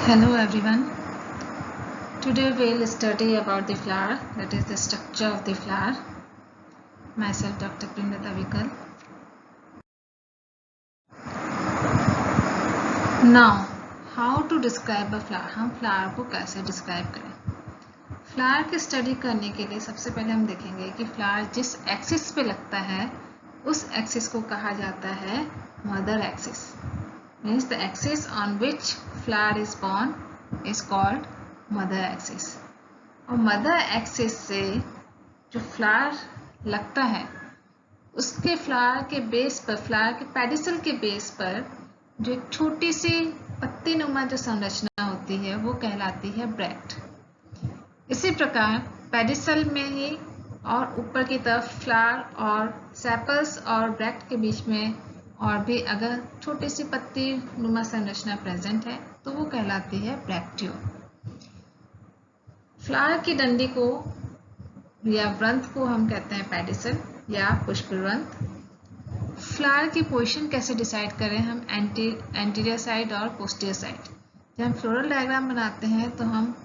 Hello everyone. Today we'll study about the flower, that is the structure of the flower. Myself Dr. Primrata Vikal. Now, how to describe a flower? हम flower को कैसे describe करें? Flower की study करने के लिए सबसे पहले हम देखेंगे कि फ्लावर जिस एक्सिस पे लगता है उस एक्सिस को कहा जाता है mother axis. Means the axis on which flower is born is called mother axis. और मदर एक्सिस से जो फ्लावर लगता है उसके फ्लावर के बेस पर, फ्लावर के पेडिसल के बेस पर जो एक छोटी सी पत्ती नुमा जो संरचना होती है वो कहलाती है ब्रैक्ट. इसी प्रकार पेडिसल में ही और ऊपर की तरफ फ्लावर और सेपल्स और ब्रैक्ट के बीच में और भी अगर छोटी सी पत्ती नुमा संरचना प्रेजेंट है तो वो कहलाती है ब्रैक्टियोल. फ्लावर की डंडी को या वृंत को हम कहते हैं पेडिसल या पुष्पवृंत. फ्लावर की पोजीशन कैसे डिसाइड करें हम? एंटीरियर साइड और पोस्टीरियर साइड. जब हम फ्लोरल डायग्राम बनाते हैं तो हम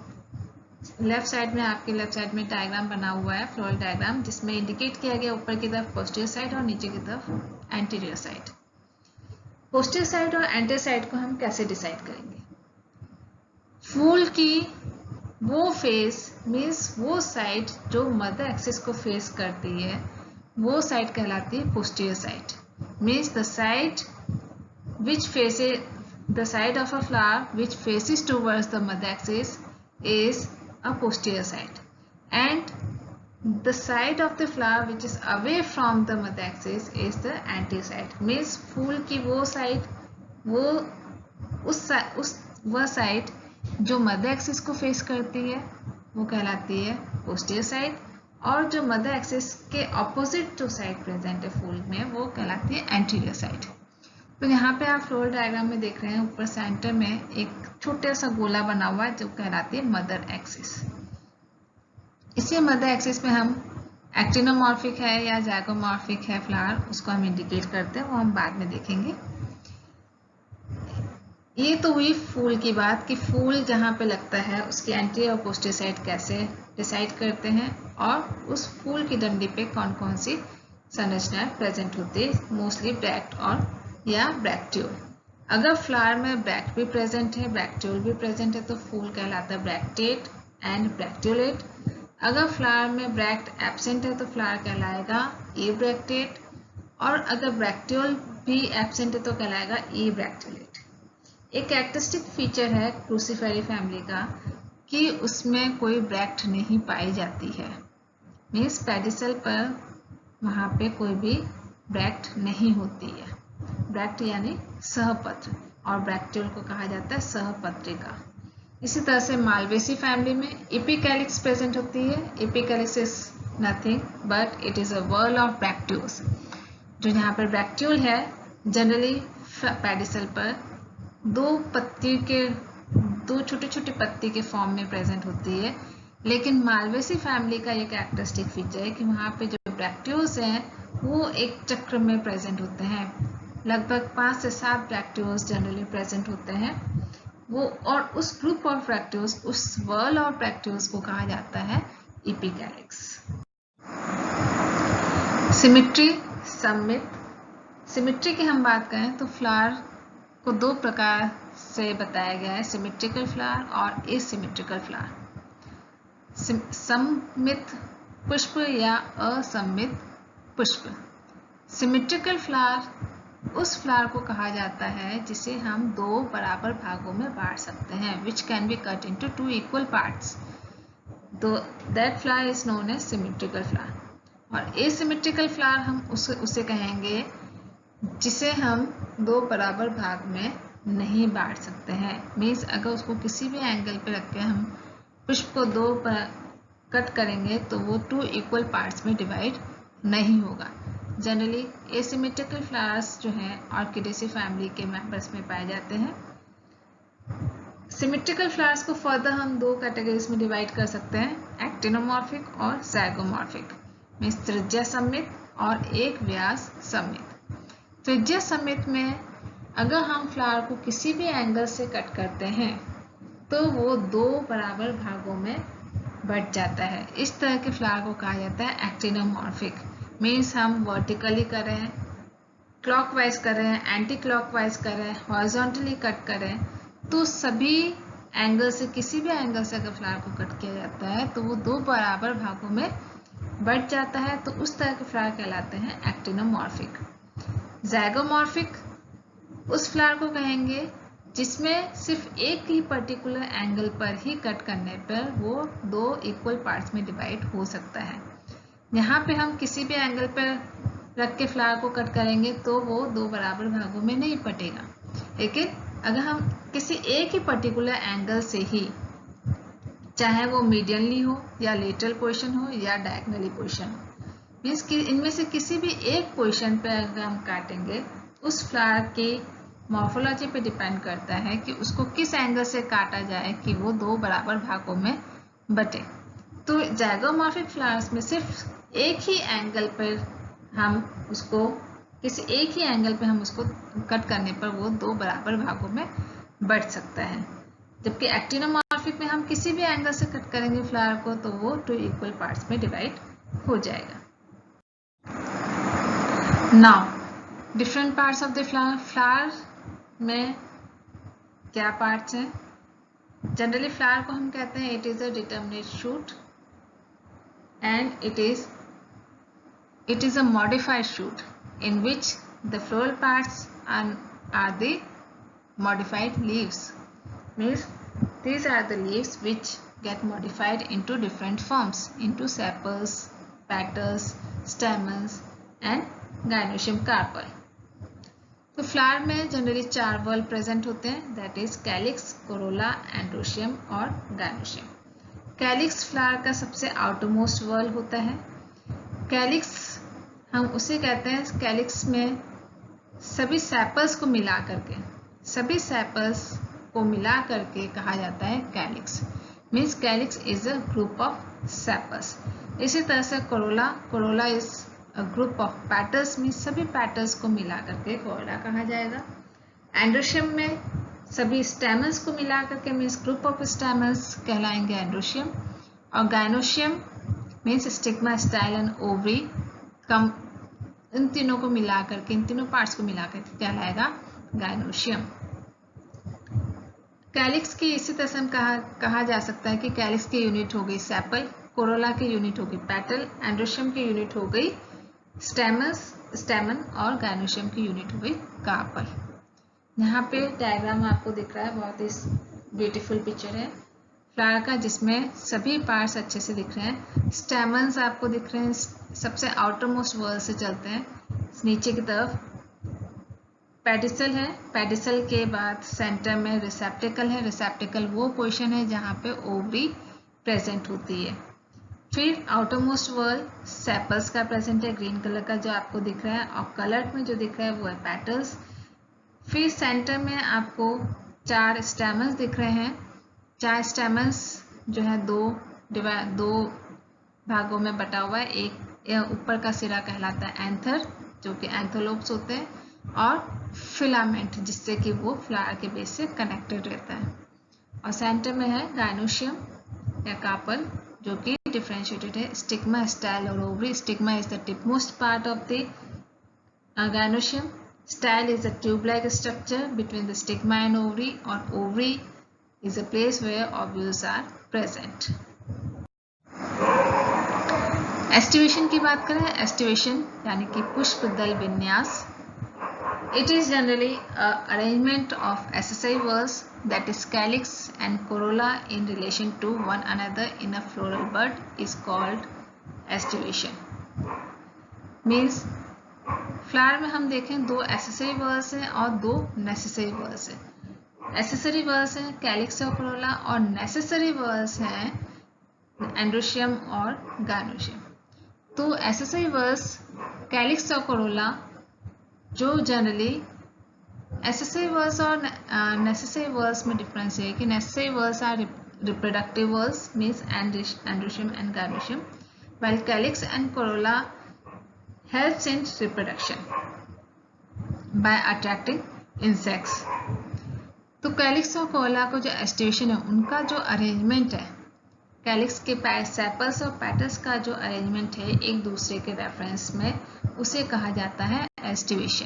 लेफ्ट साइड में, आपके लेफ्ट साइड में डायग्राम बना हुआ है फ्लोरल डायग्राम, जिसमें इंडिकेट किया गया ऊपर की तरफ पोस्टीरियर साइड और नीचे की तरफ एंटीरियर साइड. पोस्टीरियर साइड और एंटीरियर साइड को हम कैसे डिसाइड करेंगे? फूल की वो फेस मीन्स वो साइड जो मदर एक्सिस को फेस करती है वो साइड कहलाती है posterior side. Means the side which faces the side of a flower which faces towards the mother axis is a posterior side, and the side of the flower which is away from the mother axis is the anterior side. Means फूल की वो side, वो वह side जो mother axis को face करती है वो कहलाती है पोस्टीरियर साइड, और जो मदर एक्सिस के ऑपोजिट जो साइड प्रेजेंट है फूल में वो कहलाती है एंटीरियर साइड. तो यहाँ पे आप फ्लोरल डायग्राम में देख रहे हैं ऊपर सेंटर में एक छोटा सा गोला बना हुआ है जो कहलाती है मदर एक्सिस. इसी मदर एक्सिस में हम एक्टिनोमॉर्फिक है या जाइगोमॉर्फिक है फ्लावर, उसको हम इंडिकेट करते हैं, वो हम बाद में देखेंगे. ये तो हुई फूल की बात कि फूल जहाँ पे लगता है उसकी एंटीरियर और पोस्टीरियर साइड कैसे डिसाइड करते हैं और उस फूल की डंडी पे कौन कौन सी संरचनाएं प्रेजेंट होती है, मोस्टली ब्रैक्ट और या ब्रैक्टियोल. अगर फ्लावर में ब्रैक्ट भी प्रेजेंट है, ब्रैक्टियोल भी प्रेजेंट है तो फूल कहलाता है ब्रैक्टेट एंड ब्रैक्टियोलेट. अगर फ्लावर में ब्रैक्ट एब्सेंट है तो फ्लावर कहलाएगा एब्रैक्टेट, और अगर ब्रैक्टियोल भी एब्सेंट है तो कहलाएगा एब्रैक्टियोलेट. एक कैरेक्टरिस्टिक फीचर है क्रूसीफेरी फैमिली का कि उसमें कोई ब्रैक्ट नहीं पाई जाती है. मीन्स पेडिसल पर वहाँ पे कोई भी ब्रैक्ट नहीं होती है. ब्रैक्ट यानी सहपत्र, और ब्रैक्टियोल को कहा जाता है सहपत्रिका. इसी तरह से मालवेसी फैमिली में एपिकैलिक्स प्रेजेंट होती है. Epicalyx is nothing but it is a whorl of bracteoles. जो यहाँ पर ब्रैक्टियोल है जनरली पेडिसल पर दो छोटी छोटी पत्ती के फॉर्म में प्रेजेंट होती है. लेकिन मालवेसी फैमिली का ये कैरेक्टरिस्टिक फीचर है कि वहाँ पे जो ब्रैक्टियोल्स हैं वो एक चक्र में प्रेजेंट होते हैं. लगभग 5 से 7 ब्रैक्टियोल्स जनरली प्रेजेंट होते हैं वो, और उस ग्रुप ऑफ ब्रैक्टियोल्स, उस वर्ल ऑफ ब्रैक्टियोल्स को कहा जाता है एपिकैलिक्स. सिमेट्री, सममित. सिमेट्री की हम बात करें तो फ्लावर को दो प्रकार से बताया गया है, सिमेट्रिकल फ्लावर और एसिमेट्रिकल फ्लावर. सममित पुष्प या असममित पुष्प. सिमेट्रिकल फ्लावर उस फ्लावर को कहा जाता है जिसे हम दो बराबर भागों में बांट सकते हैं, which can be cut into 2 equal parts. That flower is known as symmetrical flower. और asymmetrical flower हम उसे कहेंगे जिसे हम दो बराबर भाग में नहीं बांट सकते हैं. मीन्स अगर उसको किसी भी एंगल पे रख के हम पुष्प को दो कट करेंगे तो वो 2 इक्वल पार्ट्स में डिवाइड नहीं होगा. जनरली एसिमेट्रिकल फ्लावर्स जो हैं ऑर्किडेसी फैमिली के मेंबर्स में पाए जाते हैं. सिमेट्रिकल फ्लावर्स को फर्दर हम दो कैटेगरीज में डिवाइड कर सकते हैं, एक्टिनोमॉर्फिक और जाइगोमॉर्फिक. मीन्स त्रिज्या सममित और एक व्यास सममित. त्रिज्या सममित में अगर हम फ्लावर को किसी भी एंगल से कट करते हैं तो वो 2 बराबर भागों में बट जाता है। इस तरह के फ्लावर को कहा जाता है एक्टिनोमॉर्फिक। मीन्स हम वर्टिकली कर रहे हैं, क्लॉकवाइज कर रहे हैं, एंटी क्लॉकवाइज कर रहे हैं, हॉरिजॉन्टली कट कर रहे हैं, तो सभी एंगल से, किसी भी एंगल से अगर फ्लावर को कट किया जाता है तो वो 2 बराबर भागों में बट जाता है, तो उस तरह के फ्लावर कहलाते हैं एक्टिनोमॉर्फिक। ज़ाइगोमॉर्फिक उस फ्लावर को कहेंगे जिसमें सिर्फ एक ही पर्टिकुलर एंगल पर ही कट करने पर वो 2 इक्वल पार्ट्स में डिवाइड हो सकता है। यहाँ पे हम किसी भी एंगल पर रख के फ्लावर को कट करेंगे तो वो 2 बराबर भागों में नहीं बटेगा। लेकिन अगर हम किसी एक ही पर्टिकुलर एंगल से ही, चाहे वो मीडियनली हो या लेटरल पोजीशन हो या डायगोनली पोजीशन हो, मीन्स कि इनमें से किसी भी एक पोजीशन पे अगर हम काटेंगे, उस फ्लावर की मॉर्फोलॉजी पे डिपेंड करता है कि उसको किस एंगल से काटा जाए कि वो 2 बराबर भागों में बटे। तो ज़ाइगोमॉर्फिक फ्लावर्स में सिर्फ एक ही एंगल पर हम उसको, किसी एक ही एंगल पे हम उसको कट करने पर वो 2 बराबर भागों में बट सकता है। जबकि एक्टिनोमॉर्फिक में हम किसी भी एंगल से कट करेंगे फ्लावर को तो वो 2 इक्वल पार्ट्स में डिवाइड हो जाएगा। Now different parts of the flower. Flower में क्या पार्ट्स हैं? जनरली फ्लावर को हम कहते हैं it is a determinate shoot and it is a modified shoot in which the floral parts are the modified leaves. Means these are the leaves which get modified into different forms, into sepals, petals, stamens and gynoecium carpel. तो flower में generally 4 whorl present होते हैं, that is calyx, Corolla, androecium और gynoecium. Calyx flower का सबसे outermost whorl होता है। Calyx हम उसे कहते हैं, कैलिक्स में सभी सेपल्स को मिला करके कहा जाता है calyx. Means calyx is a group of sepals. इसी तरह से Corolla is a group of petals, means सभी पेटल्स को मिला करके कोरोला कहा जाएगा। एंड्रोशियम में सभी स्टेमन्स को मिला करके मीन्स ग्रुप ऑफ स्टेमन्स कहलाएंगे एंड्रोशियम। और gynoecium means stigma, style and ovary, इन तीनों को मिला करके, इन तीनों पार्ट्स को मिला करके कहलाएगा गायनोशियम। कैलिक्स की इसी तरह से हम कहा जा सकता है कि कैलिक्स की यूनिट हो गई सेपल, कोरोला की यूनिट हो गई पेटल, एंड्रोशियम की यूनिट हो गई स्टेमन और गायनोशियम की यूनिट हो गई कार्पल। यहाँ पे डायग्राम आपको दिख रहा है, बहुत ही ब्यूटीफुल पिक्चर है फ्लावर का जिसमें सभी पार्ट्स अच्छे से दिख रहे हैं। स्टेमन्स आपको दिख रहे हैं, सबसे आउटर मोस्ट वर्ल से चलते हैं नीचे की तरफ। पेडिसल है, पेडिसल के बाद सेंटर में रिसेप्टिकल है, रिसेप्टिकल वो पोजीशन है जहाँ पे ओवरी प्रेजेंट होती है। फिर आउटर मोस्ट वर्ल सेपल्स का प्रेजेंट है, ग्रीन कलर का जो आपको दिख रहा है, और कलर में जो दिख रहा है वो है पेटल्स। फिर सेंटर में आपको 4 स्टेमन्स दिख रहे हैं। 4 स्टेमन्स जो है दो भागों में बटा हुआ है। एक ऊपर का सिरा कहलाता है एंथर, जो कि एंथोलोब्स होते हैं, और फिलामेंट जिससे कि वो फ्लावर के बेस से कनेक्टेड रहता है। और सेंटर में है गायनोशियम या कार्पल जो कि डिफरेंशिएटेड है स्टिग्मा, स्टाइल और ovary. Stigma is the tipmost part of the gynoecium. Style is a tube-like structure between the stigma and ovary, or ovary is a place where ovules are present. Aestivation की बात करें, aestivation यानी कि पुष्प दल विन्यास। It is generally a arrangement of accessory whorls, that is calyx and corolla, in relation to one another in a floral bud is called estivation. Means flower में हम देखें 2 एसेसरी वर्ल्स हैं और 2 नेसेसरी वर्ल्स हैं। Accessory whorls हैं calyx और corolla, और necessary whorls हैं एंड्रोशियम और गायनोशियम। तो एसेसरी वर्ल्स कैलिक्स और कोरोला जो जनरली एसेसरी वर्ल्स और नेसेसरी वर्ल्स में डिफरेंस है कि necessary whorls are reproductive whorls, means androecium and gynoecium, while calyx and corolla helps in reproduction by attracting insects. तो calyx और Cola को जो एस्टिवेशन है उनका जो अरेंजमेंट है, कैलिक्स के सेपल्स और पेटल्स का जो अरेंजमेंट है एक दूसरे के रेफरेंस में, उसे कहा जाता है एस्टिवेशन।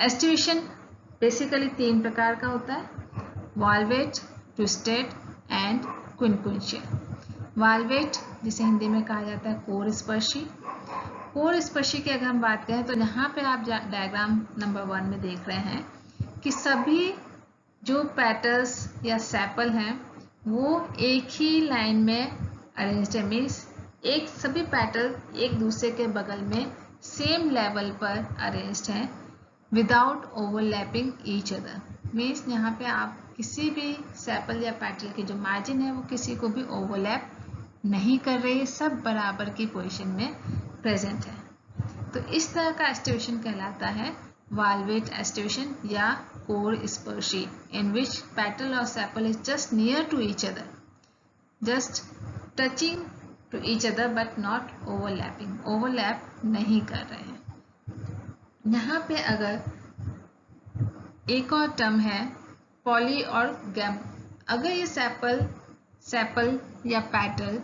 एस्टिवेशन बेसिकली 3 प्रकार का होता है, वॉल्वेट, ट्विस्टेड एंड क्विंक्विंशियल। वॉल्वेट जिसे हिंदी में कहा जाता है कोर स्पर्शी। कोर स्पर्शी की अगर हम बात करें तो यहाँ पे आप डायग्राम नंबर 1 में देख रहे हैं कि सभी जो पेटल्स या सेपल हैं वो एक ही लाइन में अरेंज्ड है, मीन्स एक सभी पेटल एक दूसरे के बगल में सेम लेवल पर अरेंज्ड हैं without overlapping each other. Means यहाँ पे आप किसी भी सेपल या पेटल की जो मार्जिन है वो किसी को भी ओवरलैप नहीं कर रही है, सब बराबर की पोजीशन में प्रेजेंट है। तो इस तरह का एस्टिवेशन कहलाता है वॉल्वेट एस्टिवेशन या कोर स्पर्शी, इन विच पेटल और sepal is just near to each other, just touching to each other but not overlapping, overlap नहीं कर रहे हैं। यहाँ पे अगर एक और टर्म है पॉली और गैम, अगर ये सेपल या पेटल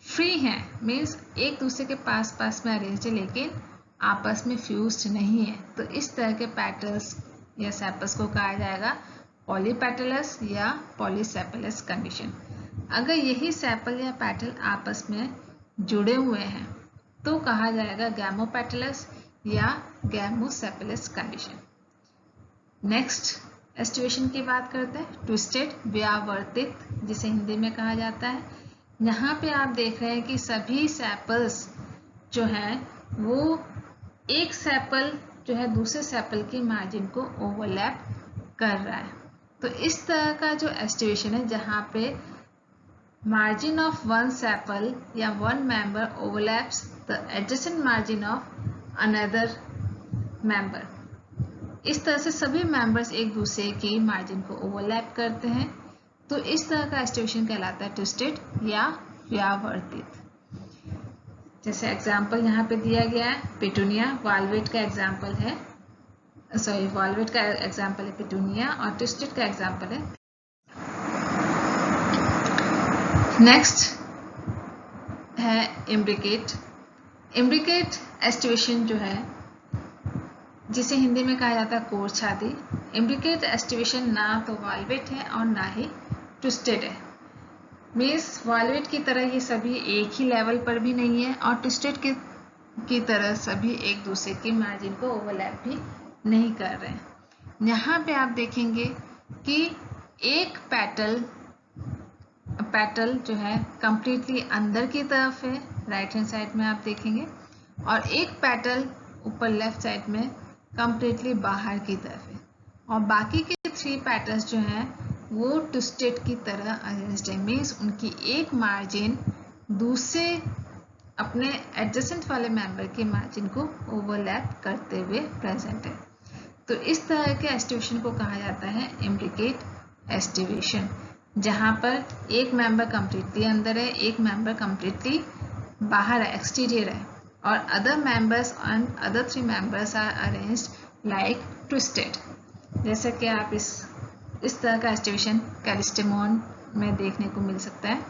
फ्री हैं, मीन्स एक दूसरे के पास में अरेंज है लेकिन आपस में फ्यूज्ड नहीं है, तो इस तरह के पेटल्स या सेपल्स को कहा जाएगा पॉलीपेटलस या पॉलीसेपलस कंडीशन। अगर यही सेपल या पेटल आपस में जुड़े हुए हैं तो कहा जाएगा गैमोपेटलस या गैमोसेपलस कंडीशन। नेक्स्ट एस्टिवेशन की बात करते हैं, ट्विस्टेड व्यावर्तित जिसे हिंदी में कहा जाता है। यहाँ पे आप देख रहे हैं कि सभी सेपल्स जो हैं वो एक सेपल जो है दूसरे सेपल की मार्जिन को ओवरलैप कर रहा है। तो इस तरह का जो एस्टिवेशन है जहाँ पे मार्जिन ऑफ वन सेपल या one member overlaps the adjacent margin of another member, इस तरह से सभी मेंबर्स एक दूसरे की मार्जिन को ओवरलैप करते हैं, तो इस तरह का एस्टिवेशन कहलाता है ट्विस्टेड या व्यावर्तित। जैसे एग्जांपल यहाँ पे दिया गया है पिटूनिया, वॉल्वेट का एग्जांपल है, वॉल्वेट का एग्जांपल है पिटूनिया और ट्विस्टेड का एग्जांपल है। नेक्स्ट है इम्ब्रिकेट। इम्ब्रिकेट एस्टिवेशन जो है जिसे हिंदी में कहा जाता है कोर छाती। इम्ब्रिकेट एस्टिवेशन ना तो वॉल्वेट है और ना ही ट्विस्टेड है, मीन्स वॉल्वेट की तरह ये सभी एक ही लेवल पर भी नहीं है और ट्विस्टेड की तरह सभी एक दूसरे की मार्जिन को ओवरलैप भी नहीं कर रहे हैं। यहाँ पे आप देखेंगे कि एक पेटल जो है कंप्लीटली अंदर की तरफ है, राइट हैंड साइड में आप देखेंगे, और एक पेटल ऊपर लेफ्ट साइड में कंप्लीटली बाहर की तरफ है, और बाकी के 3 पेटल्स जो हैं वो ट्विस्टेड की तरह अरेंज्ड है, मीन्स उनकी एक मार्जिन दूसरे अपने एडजेसेंट वाले मेंबर के मार्जिन को ओवरलैप करते हुए प्रेजेंट है। तो इस तरह के एस्टिवेशन को कहा जाता है इम्ब्रिकेट एस्टिवेशन, जहाँ पर एक मेंबर कंप्लीटली अंदर है, एक मेंबर कंप्लीटली बाहर है, एक्सटीरियर है, और other members and other 3 members are arranged like twisted. जैसे कि आप इस तरह का एस्टिवेशन कैलिस्टेमोन में देखने को मिल सकता है,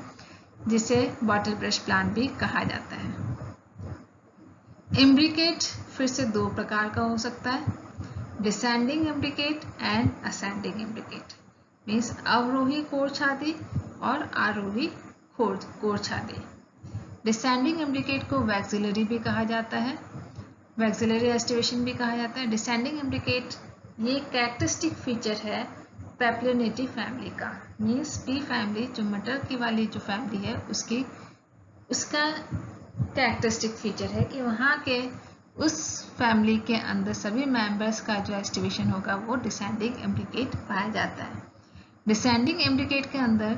जिसे बॉटल ब्रश प्लांट भी कहा जाता है। इम्ब्रिकेट फिर से 2 प्रकार का हो सकता है, descending imbricate and ascending imbricate, means अवरोही कोर छाती और आरोही कोर छाती। डिसेंडिंग इम्ब्रिकेट को वैक्सिलरी भी कहा जाता है, वैक्सिलरी एस्टिवेशन भी कहा जाता है। डिसेंडिंग इम्ब्रिकेट ये कैरेक्टरिस्टिक फीचर है पेप्लियोनेटी फैमिली का, मीन्स पी फैमिली जो मटर की वाली जो फैमिली है उसका कैरेक्टरिस्टिक फीचर है कि वहाँ के उस फैमिली के अंदर सभी मेंबर्स का जो एस्टिवेशन होगा वो डिसेंडिंग इम्ब्रिकेट पाया जाता है। डिसेंडिंग इम्ब्रिकेट के अंदर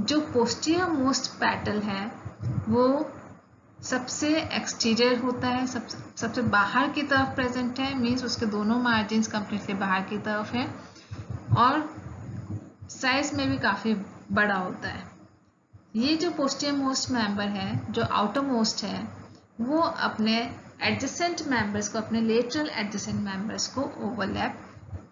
जो पोस्टीरियर मोस्ट पेटल है वो सबसे एक्सटीरियर होता है, सबसे बाहर की तरफ प्रेजेंट है, मीन्स उसके दोनों मार्जिन्स कंप्लीटली बाहर की तरफ है और साइज में भी काफ़ी बड़ा होता है। ये जो पोस्टीरियर मोस्ट मेंबर है, जो आउटर मोस्ट है, वो अपने एडजेसेंट मेंबर्स को, अपने लेटरल एडजेसेंट मेंबर्स को ओवरलैप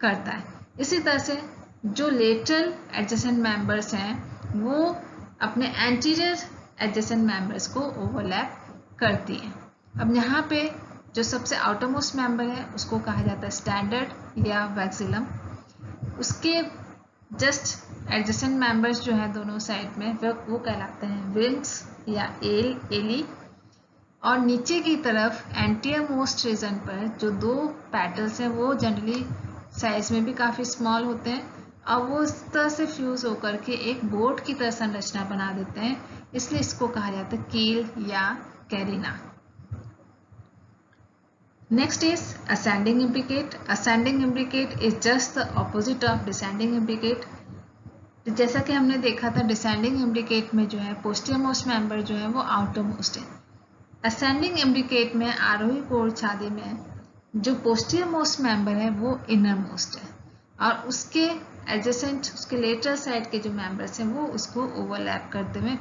करता है। इसी तरह से जो लेटरल एडजेसेंट मेंबर्स हैं वो अपने एंटीरियर एडजेसेंट मेंबर्स को ओवरलैप करती हैं। अब यहाँ पे जो सबसे आउटरमोस्ट मेंबर है उसको कहा जाता है स्टैंडर्ड या वैक्सिलम। उसके जस्ट एडजेसेंट मेंबर्स जो है दोनों साइड में वो कहलाते हैं विंग्स या एली। और नीचे की तरफ एंटीरियर मोस्ट रीजन पर जो दो पेटल्स हैं वो जनरली साइज में भी काफ़ी स्मॉल होते हैं और वो इस तरह से फ्यूज होकर के एक बोर्ड की तरह संरचना बना देते हैं, इसलिए इसको कहा जाता है कील या carina. Next is ascending imbricate. Ascending imbricate is just the opposite of descending imbricate. जैसा कि हमने देखा था डिसेंडिंग इम्ब्रिकेट में जो है पोस्टीरियर मोस्ट मेंबर जो है वो आउटर मोस्ट है। असेंडिंग इम्ब्रिकेट में आरोही कोर छाती में जो पोस्टीरियर मोस्ट मेंबर है वो इनर मोस्ट है और उसके एडजेसेंट उसके लेटरल साइड के जो मेंबर्स हैं वो उसको ओवरलैप करते हुए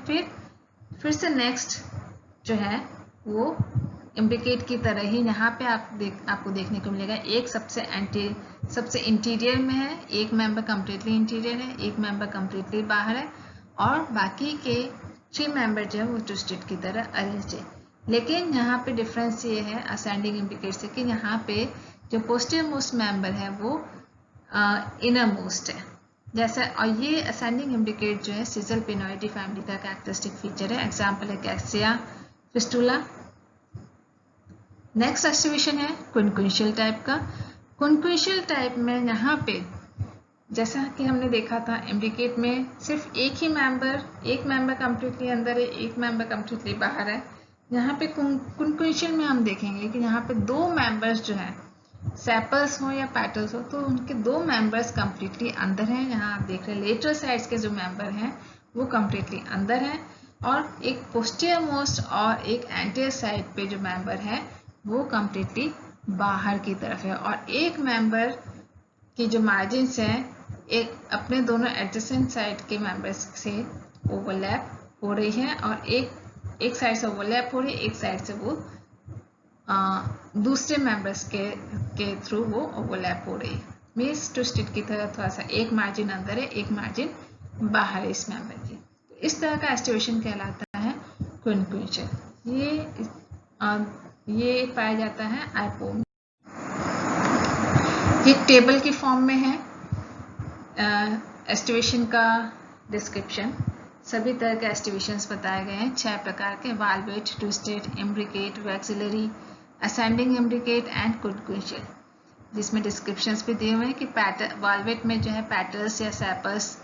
फिर से नेक्स्ट जो है वो इम्ब्रिकेट की तरह ही यहाँ पे आपको देखने को मिलेगा। एक सबसे इंटीरियर में है, एक मेंबर कम्प्लीटली इंटीरियर है, एक मेंबर कम्प्लीटली बाहर है और बाकी के 3 मेंबर जो है वो ट्विस्टेड की तरह अरेंज्ड है। लेकिन यहाँ पे डिफरेंस ये है असेंडिंग इम्ब्रिकेट से कि यहाँ पे जो पोस्टीरियर मोस्ट मेंबर है वो इनर मोस्ट है जैसा। और ये असेंडिंग इम्ब्रिकेट जो है सिजल पिनॉइडी फैमिली का कैरेक्टरिस्टिक फीचर है। एग्जाम्पल है कैक्सिया फिस्टुला। नेक्स्ट एक्सटिवेशन है क्विंक्विंशियल टाइप का। क्विंक्विंशियल टाइप में यहाँ पे जैसा कि हमने देखा था इम्ब्रिकेट में सिर्फ एक मेंबर कम्प्लीटली अंदर है, एक मेंबर कम्प्लीटली बाहर है। यहाँ पे क्विंक्विंशियल में हम देखेंगे कि यहाँ पे 2 मेंबर्स जो हैं सेपल्स हो या पेटल्स हो तो उनके 2 मेंबर्स कम्प्लीटली अंदर हैं। यहाँ आप देख रहे हैं लेटरल साइड्स के जो मेंबर हैं वो कम्प्लीटली अंदर हैं और एक पोस्टीरियर मोस्ट और एक एंटीरियर साइड पे जो मेंबर है वो कम्प्लीटली बाहर की तरफ है और एक मेंबर की जो मार्जिन्स हैं एक अपने दोनों एडजेसेंट साइड के मेंबर्स से ओवरलैप हो रही है और एक साइड से ओवरलैप हो रही है, एक साइड से वो दूसरे मेंबर्स के थ्रू वो ओवरलैप हो रही है। मीन्स ट्विस्टेड की तरह थोड़ा सा एक मार्जिन अंदर है, एक मार्जिन बाहर है इस मेंबर की। तो इस तरह का एस्टिवेशन कहलाता है क्विंक्विंशियल। ये पाया जाता है आइपो में। ये टेबल की फॉर्म में है एस्टिवेशन का डिस्क्रिप्शन। सभी तरह के एस्टिवेशंस बताए गए हैं 6 प्रकार के: valvate, twisted, imbricate, vexillary, ascending imbricate and quincuncial, जिसमें डिस्क्रिप्शंस भी दिए हुए हैं कि वाल्वेट में जो है पेटल्स या सेपल्स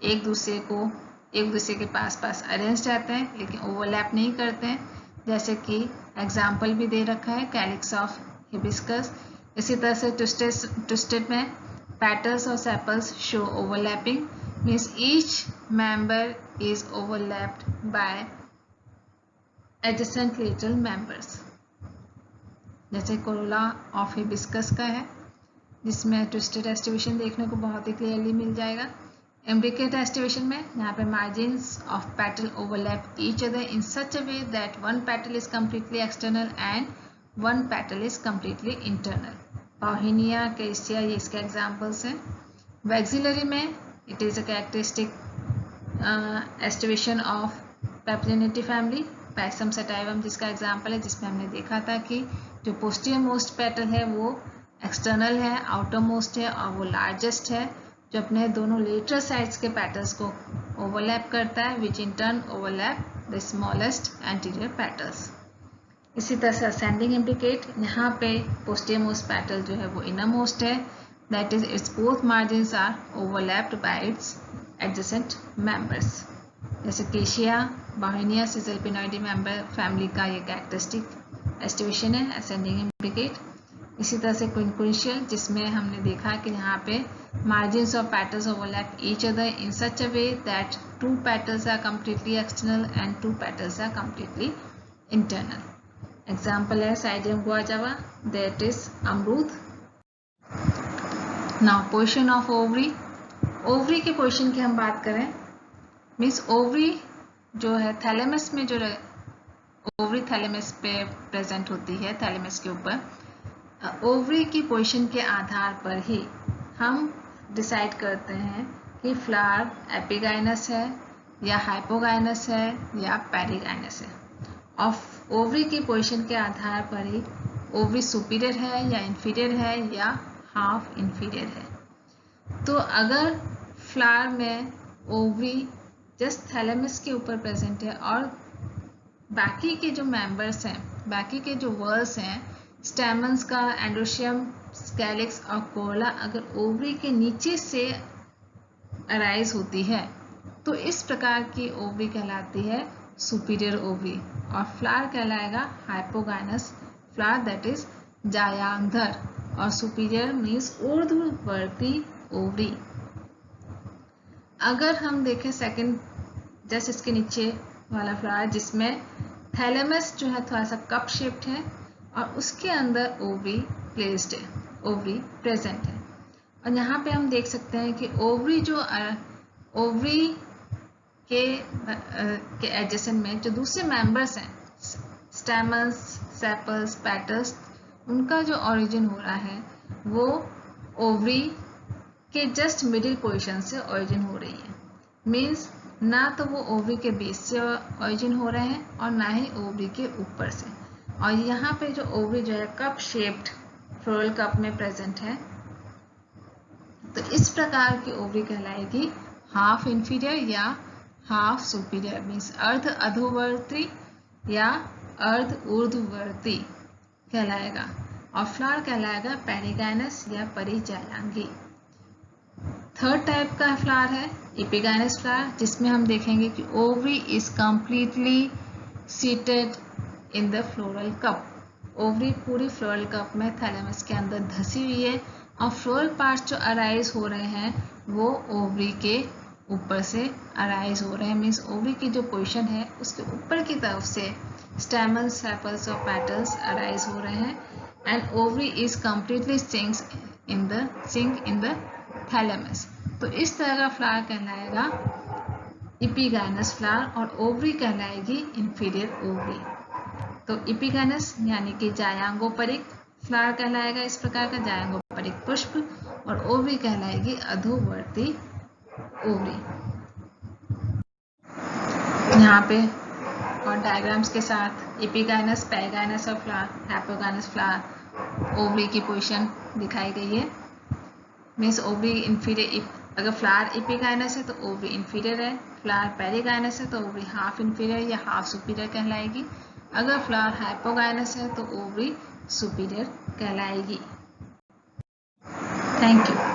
एक दूसरे के पास अरेंज रहते हैं लेकिन ओवरलैप नहीं करते हैं, जैसे कि एग्जाम्पल भी दे रखा है कैलिक्स ऑफ हिबिस्कस। इसी तरह से ट्विस्टेड में पेटल्स और sepals show overlapping, means each member is overlapped by adjacent lateral members, जैसे कोरोला ऑफ हिबिस्कस का है जिसमें ट्विस्टेड एस्टिवेशन देखने को बहुत ही क्लियरली मिल जाएगा। इम्ब्रिकेट एस्टिवेशन में यहाँ पे margins of petal overlap each other in such a way that one petal is completely external and one petal is completely internal. Bauhinia, Cassia ये इसके एग्जाम्पल्स हैं। वैक्सिलरी में it is a characteristic estivation of Papilionati family, Pisum sativum जिसका example है, जिसमें हमने देखा था कि जो पोस्टीरियर मोस्ट पेटल है वो एक्सटर्नल है, आउटर मोस्ट है और वो लार्जेस्ट है जो अपने दोनों लेटरल साइड्स के पेटल्स को ओवरलैप करता है, which in turn overlap the smallest anterior petals. इसी तरह से असेंडिंग इम्ब्रिकेट, यहाँ पे पोस्टीरियर मोस्ट पेटल जो है वो इनर मोस्ट है, that is its both margins are overlapped by its adjacent members। जैसे केशिया, बाहिनिया, सिजल पिनॉइडी मेंबर फैमिली का ये कैरेक्टरिस्टिक एस्टिवेशन है असेंडिंग इम्ब्रिकेट। इसी तरह से क्विंक्विंशियल जिसमें हमने देखा कि यहाँ पे margins of petals overlap each other in such a way that 2 petals are completely external and 2 petals are completely internal। Example है साइडियम गुआजावा, that is अमरूद। Now position of ovary. Ovary के पोजीशन की हम बात करें, मीन्स ओवरी जो है thalamus में जो ओवरी थैलेमस पे प्रेजेंट होती है, थैलेमस के ऊपर ओवरी की पोजीशन के आधार पर ही हम डिसाइड करते हैं कि फ्लावर एपिगाइनस है या हाइपोगाइनस है या पेरिगाइनस है। और ओवरी की पोजीशन के आधार पर ही ओवरी सुपीरियर है या इंफीरियर है या हाफ इंफीरियर है। तो अगर फ्लावर में ओवरी जस्ट थैलेमस के ऊपर प्रेजेंट है और बाकी के जो मेंबर्स हैं, बाकी के जो वर्ल्स हैं, स्टेमन्स का, एंडोशियम, कैलिक्स और कोरोला अगर ओवरी के नीचे से अराइज होती है तो इस प्रकार की ओवरी कहलाती है सुपीरियर ओवरी। और फ्लावर कहलाएगा हाइपोगाइनस फ्लावर, दैट इज जायांगधर। और सुपीरियर मीन्स ऊर्ध्ववर्ती ओवरी। अगर हम देखें सेकंड, जैसे इसके नीचे वाला फ्लावर जिसमें थैलेमस जो है थोड़ा सा कप शेप्ड है और उसके अंदर ओवरी प्लेस्ड है, ओवरी प्रेजेंट है। और यहाँ पे हम देख सकते हैं कि ओवरी के एडजेसेंट में जो दूसरे मेंबर्स हैं, स्टेमन्स, सेपल्स, पेटल्स, उनका जो ओरिजिन हो रहा है वो ओवरी के जस्ट मिडिल पोजीशन से ओरिजिन हो रही है। मीन्स ना तो वो ओवरी के बेस से ओरिजिन हो रहे हैं और ना ही ओवरी के ऊपर से। और यहाँ पे जो ओवरी जो है कप शेप्ड फ्लोरल कप में प्रेजेंट है, तो इस प्रकार की ओवरी कहलाएगी हाफ इंफीरियर या हाफ सुपीरियर, मीन्स अर्ध अधोवर्ती या अर्ध ऊर्ध्ववर्ती कहलाएगा। और फ्लावर कहलाएगा पेरिगाइनस या परिजायांगी। थर्ड टाइप का फ्लावर है एपिगाइनस फ्लावर, जिसमें हम देखेंगे कि ovary is completely seated in the floral cup. Ovary पूरी फ्लोरल कप में थैलेमस के अंदर धसी हुई है और फ्लोरल पार्ट्स जो अराइज हो रहे हैं वो ओवरी के ऊपर से अराइज हो रहे हैं। मीन्स ओवरी की जो पोजीशन है उसके ऊपर की तरफ से स्टेमन्स, सेपल्स और पेटल्स अराइज हो रहे हैं। And ovary is completely sink in the thalamus. तो इस तरह का फ्लावर कहलाएगा एपिगाइनस फ्लावर और ओवरी कहलाएगी इंफीरियर ओवरी। तो एपिगाइनस यानी कि जायांगोपरिक फ्लावर कहलाएगा इस प्रकार का, जायांगोपरिक पुष्प, और ओवरी कहलाएगी अधोवर्ती ओवरी। यहाँ पे और डायग्राम्स के साथ एपिगाइनस, पेरिगाइनस और फ्लावर, हाइपोगाइनस फ्लावर ओवरी की पोजीशन दिखाई गई है। मीन्स ओवरी इंफीरियर, अगर फ्लावर एपिगाइनस है तो ओवरी इंफीरियर है, फ्लावर पेरिगाइनस है तो ओवरी हाफ इंफीरियर या हाफ सुपीरियर कहलाएगी, अगर फ्लावर हाइपोगाइनस है तो ओवरी सुपीरियर कहलाएगी। Thank you.